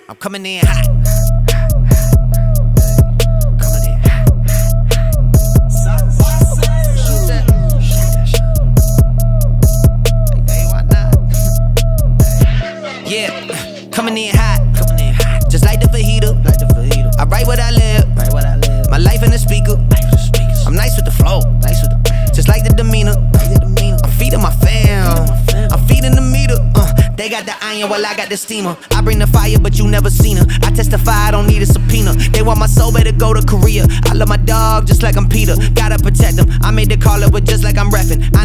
I'm coming in hot. Yeah, coming in hot, just like the fajita. I write what I live, my life in the speaker. I'm nice with the flow, just like the demeanor. I'm feeding my fam, I'm feeding the meter. They got the iron while I got the steamer. I bring the fire, but you never seen her. I testify, I don't need a subpoena. They want my soul, better go to Korea. I love my dog just like I'm Peter. Gotta protect him. I made the call, it was just like I'm reffing.